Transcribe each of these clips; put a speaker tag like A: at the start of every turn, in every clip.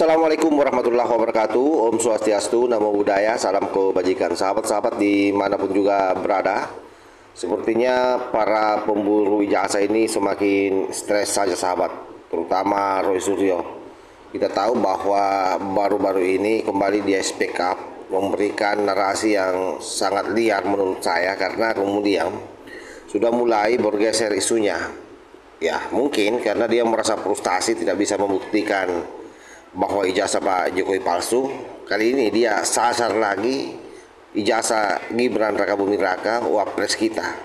A: Assalamualaikum warahmatullahi wabarakatuh. Om Swastiastu, Namo Buddhaya, salam kebajikan. Sahabat-sahabat dimanapun juga berada, sepertinya para pemburu ijazah ini semakin stres saja sahabat, terutama Roy Suryo. Kita tahu bahwa baru-baru ini kembali dia speak up, memberikan narasi yang sangat liar menurut saya, karena kemudian sudah mulai bergeser isunya. Ya, mungkin karena dia merasa frustasi tidak bisa membuktikan bahwa ijazah Pak Jokowi palsu. Kali ini dia sasar lagi ijazah Gibran Rakabuming Raka, wapres kita,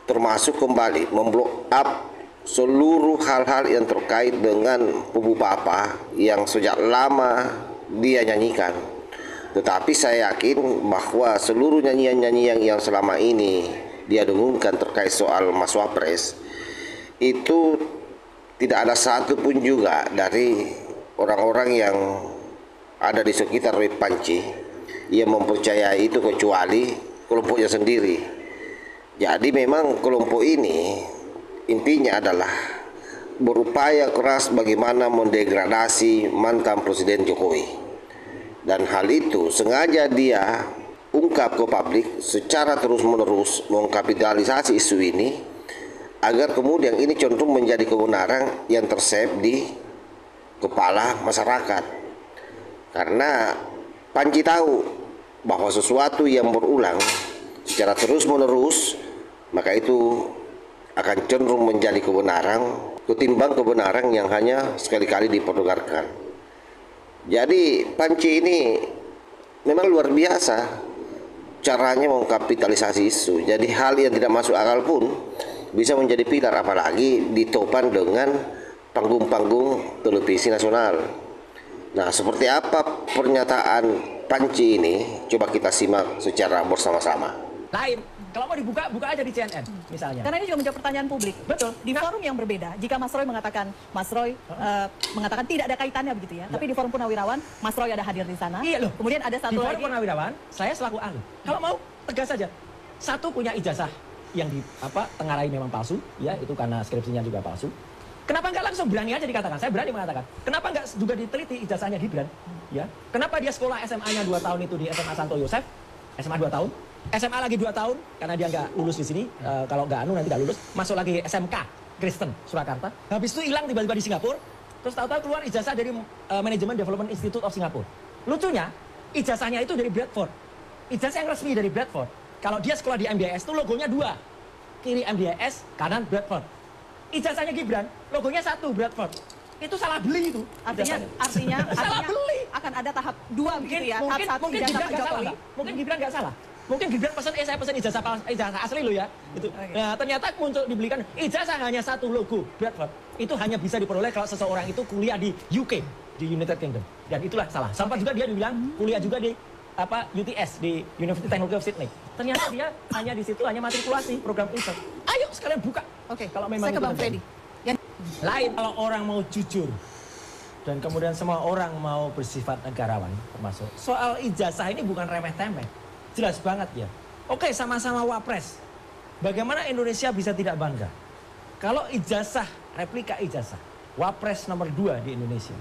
A: termasuk kembali memblok up seluruh hal-hal yang terkait dengan Pupu Papa yang sejak lama dia nyanyikan. Tetapi saya yakin bahwa seluruh nyanyian-nyanyian yang selama ini dia dengungkan terkait soal Mas Wapres itu tidak ada satu pun juga dari orang-orang yang ada di sekitar Roy Panci yang mempercayai itu, kecuali kelompoknya sendiri. Jadi memang kelompok ini intinya adalah berupaya keras bagaimana mendegradasi mantan Presiden Jokowi. Dan hal itu sengaja dia ungkap ke publik secara terus-menerus, mengkapitalisasi isu ini agar kemudian ini cenderung menjadi kebenaran yang tersave di kepala masyarakat. Karena Panji tahu bahwa sesuatu yang berulang secara terus-menerus, maka itu akan cenderung menjadi kebenaran ketimbang kebenaran yang hanya sekali-kali diperdengarkan. Jadi Panji ini memang luar biasa caranya mengkapitalisasi isu. Jadi hal yang tidak masuk akal pun bisa menjadi pilar, apalagi ditopang dengan panggung-panggung televisi nasional. Nah, seperti apa pernyataan Panji ini? Coba kita simak secara bersama-sama.
B: Lain, kalau mau dibuka, buka aja di CNN misalnya.
C: Karena ini juga menjawab pertanyaan publik.
B: Betul.
C: Di forum yang berbeda, jika Mas Roy mengatakan mengatakan tidak ada kaitannya begitu ya. Tapi di forum Purnawirawan, Mas Roy ada hadir di sana.
B: Iya loh.
C: Kemudian ada satu
B: di forum
C: lagi.
B: Purnawirawan, saya selaku ahli. Kalau mau tegas saja. Satu, punya ijazah yang tengarai memang palsu, ya itu karena skripsinya juga palsu. Kenapa nggak langsung berani aja dikatakan? Saya berani mengatakan. Kenapa nggak juga diteliti ijazahnya Gibran? Ya. Kenapa dia sekolah SMA-nya 2 tahun itu di SMA Santo Yosef? SMA 2 tahun. SMA lagi 2 tahun karena dia nggak lulus di sini. Kalau nggak nanti nggak lulus. Masuk lagi SMK Kristen Surakarta. Habis itu hilang tiba-tiba di Singapura. Terus tahu-tahu keluar ijazah dari Management Development Institute of Singapore. Lucunya ijazahnya itu dari Bradford. Ijazah yang resmi dari Bradford. Kalau dia sekolah di MDIS itu logonya 2. Kiri MDIS, kanan Bradford. Ijazahnya Gibran, logonya 1 Bradford. Itu salah beli itu.
C: Artinya
B: salah beli.
C: akan ada tahap 2 begitu ya.
B: Mungkin
C: Tahap 1
B: Gibran
C: ijazah Pak
B: nggak
C: Jokowi.
B: salah. Mungkin Gibran nggak salah. Mungkin Gibran pesan, saya pesan ijazah asli lo ya. Itu.
C: Okay.
B: Nah, ternyata muncul dibelikan ijazah hanya 1 logo Bradford. Itu hanya bisa diperoleh kalau seseorang itu kuliah di UK, di United Kingdom. Dan itulah salah. Sampai juga dia dibilang kuliah juga di UTS, di University Technology of Sydney. Ternyata dia hanya di situ hanya matrikulasi program insert. Ayo sekalian buka.
C: Oke.
B: Kalau memang
C: Saya ke
B: itu
C: Bang Freddy.
B: Lain kalau orang mau jujur dan kemudian semua orang mau bersifat negarawan, termasuk soal ijazah ini bukan remeh-temeh, jelas banget ya. Oke, sama-sama wapres, bagaimana Indonesia bisa tidak bangga kalau ijazah, replika ijazah wapres nomor 2 di Indonesia,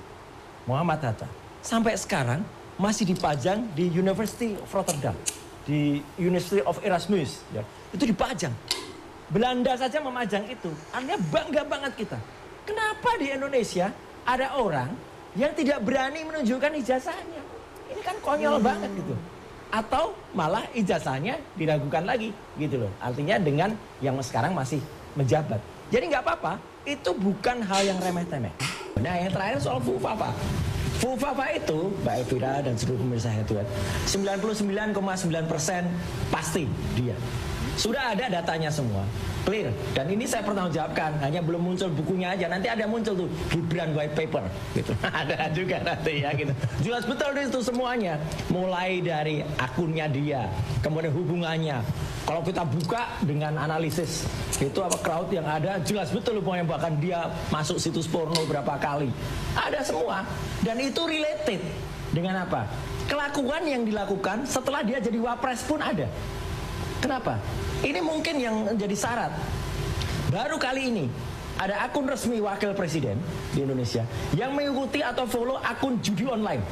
B: Muhammad Hatta, sampai sekarang masih dipajang di University of Rotterdam, di University of Erasmus ya. Itu dipajang. Belanda saja memajang itu, artinya bangga banget kita. Kenapa di Indonesia ada orang yang tidak berani menunjukkan ijazahnya? Ini kan konyol banget gitu. Atau malah ijazahnya diragukan lagi gitu loh. Artinya dengan yang sekarang masih menjabat. Jadi nggak apa-apa, itu bukan hal yang remeh-temeh. Nah, yang terakhir soal Pupu Papa. Pupu Papa itu, Mbak Elvira dan seluruh pemirsa Headway, 99,9% pasti dia. Sudah ada datanya semua, clear. Dan ini saya pertanggungjawabkan, hanya belum muncul bukunya aja. Nanti ada muncul tuh Gibran White Paper, gitu. Ada juga nanti ya, gitu. Jelas betul itu semuanya. Mulai dari akunnya dia, kemudian hubungannya. Kalau kita buka dengan analisis, itu crowd yang ada, jelas betul hubungannya. Bahkan dia masuk situs porno berapa kali. Ada semua. Dan itu related dengan apa? Kelakuan yang dilakukan setelah dia jadi wapres pun ada. Kenapa? Ini mungkin yang jadi syarat. Baru kali ini ada akun resmi wakil presiden di Indonesia yang mengikuti atau follow akun judi online.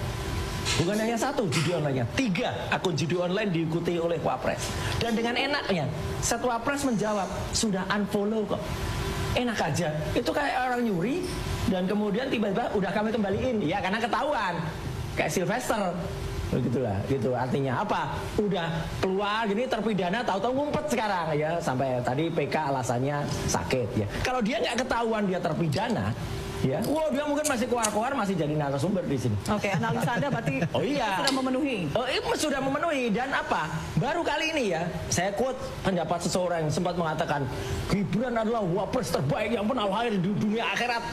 B: Bukan hanya satu judi online-nya, 3 akun judi online diikuti oleh Wapres. Dan dengan enaknya, satu Wapres menjawab, sudah unfollow kok. Enak aja, itu kayak orang nyuri, dan kemudian tiba-tiba udah kami kembaliin. Ya karena ketahuan, kayak Sylvester. Begitulah, gitu. Artinya apa? Udah keluar gini terpidana, tahu-tahu ngumpet sekarang ya. Sampai tadi PK alasannya sakit ya. Kalau dia nggak ketahuan dia terpidana, ya, wah dia mungkin masih keluar-keluar, masih jadi narasumber di sini.
C: Oke, analisa Anda berarti
B: Oh iya,
C: sudah memenuhi.
B: Sudah memenuhi. Dan apa? Baru kali ini ya, saya quote pendapat seseorang yang sempat mengatakan Gibran adalah wapres terbaik yang pernah lahir di dunia akhirat.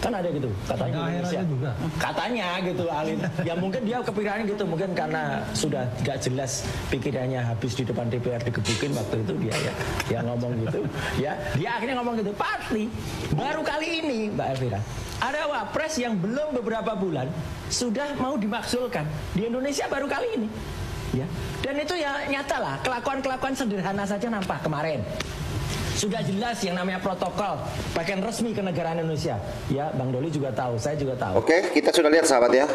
B: Kan ada gitu katanya di Indonesia. Juga. Katanya gitu Alin. Ya mungkin dia kepikiran gitu, mungkin karena sudah gak jelas pikirannya habis di depan DPR digebukin waktu itu dia ya ngomong gitu. Ya, dia akhirnya ngomong gitu. Pasti baru kali ini Mbak Elvira ada wapres yang belum beberapa bulan sudah mau dimakzulkan di Indonesia baru kali ini. Ya. Dan itu ya nyata lah, kelakuan-kelakuan sederhana saja nampak kemarin. Sudah jelas yang namanya protokol pakaian resmi kenegaraan Indonesia. Ya, Bang Doli juga tahu, saya juga tahu.
A: Oke, kita sudah lihat sahabat ya,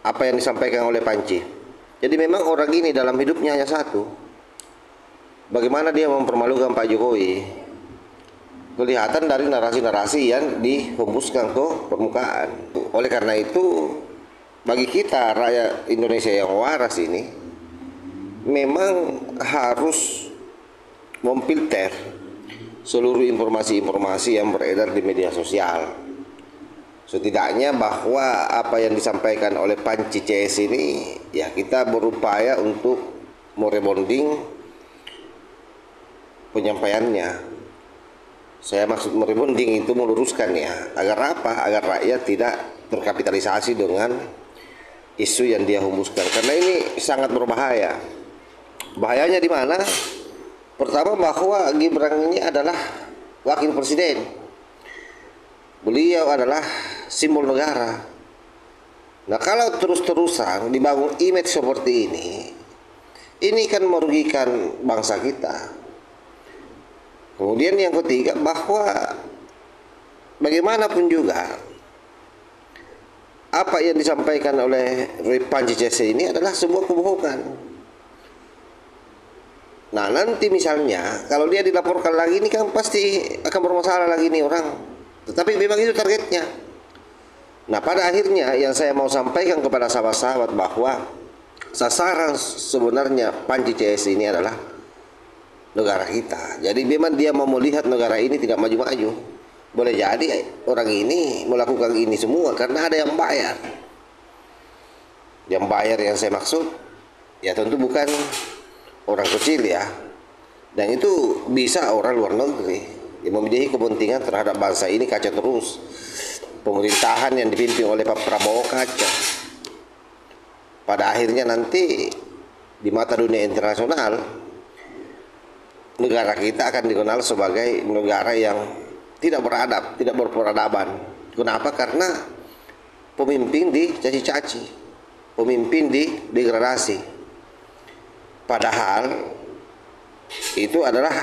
A: apa yang disampaikan oleh Panci. Jadi memang orang ini dalam hidupnya hanya satu. Bagaimana dia mempermalukan Pak Jokowi. Kelihatan dari narasi-narasi yang dihembuskan ke permukaan. Oleh karena itu, bagi kita rakyat Indonesia yang waras ini, memang harus memfilter seluruh informasi-informasi yang beredar di media sosial. Setidaknya bahwa apa yang disampaikan oleh Panci CS ini, ya kita berupaya untuk merebonding penyampaiannya. Saya maksud merebonding itu meluruskan ya, agar apa? Agar rakyat tidak terkapitalisasi dengan isu yang dia hembuskan. Karena ini sangat berbahaya. Bahayanya di mana? Pertama bahwa Gibran ini adalah wakil presiden. Beliau adalah simbol negara. Nah kalau terus-terusan dibangun image seperti ini kan merugikan bangsa kita. Kemudian yang ketiga bahwa bagaimanapun juga apa yang disampaikan oleh Panci CS ini adalah sebuah kebohongan. Nah nanti misalnya kalau dia dilaporkan lagi ini kan pasti akan bermasalah lagi nih orang. Tetapi memang itu targetnya. Nah pada akhirnya yang saya mau sampaikan kepada sahabat-sahabat bahwa sasaran sebenarnya Panci CS ini adalah negara kita. Jadi memang dia mau melihat negara ini tidak maju-maju. Boleh jadi orang ini melakukan ini semua karena ada yang bayar. Yang bayar yang saya maksud ya tentu bukan orang kecil ya, dan itu bisa orang luar negeri yang memiliki kepentingan terhadap bangsa ini kacau terus. Pemerintahan yang dipimpin oleh Pak Prabowo kacau. Pada akhirnya nanti di mata dunia internasional negara kita akan dikenal sebagai negara yang tidak beradab, tidak berperadaban. Kenapa? Karena pemimpin dicaci-caci, pemimpin didegradasi. Padahal itu adalah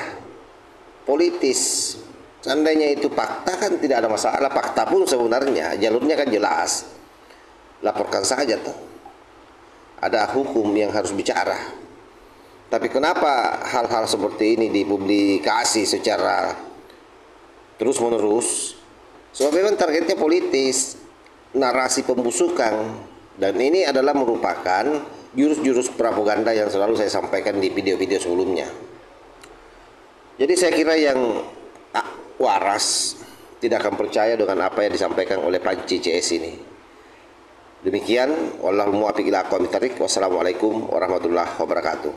A: politis. Seandainya itu fakta kan tidak ada masalah. Fakta pun sebenarnya jalurnya kan jelas. Laporkan saja tuh. Ada hukum yang harus bicara. Tapi kenapa hal-hal seperti ini dipublikasi secara terus-menerus? Sebab memang targetnya politis, narasi pembusukan. Dan ini adalah merupakan jurus-jurus propaganda yang selalu saya sampaikan di video-video sebelumnya. Jadi saya kira yang waras tidak akan percaya dengan apa yang disampaikan oleh Panci CS ini. Demikian, wallahul muwaffiq ila aqwamit thariq. Wassalamualaikum warahmatullahi wabarakatuh.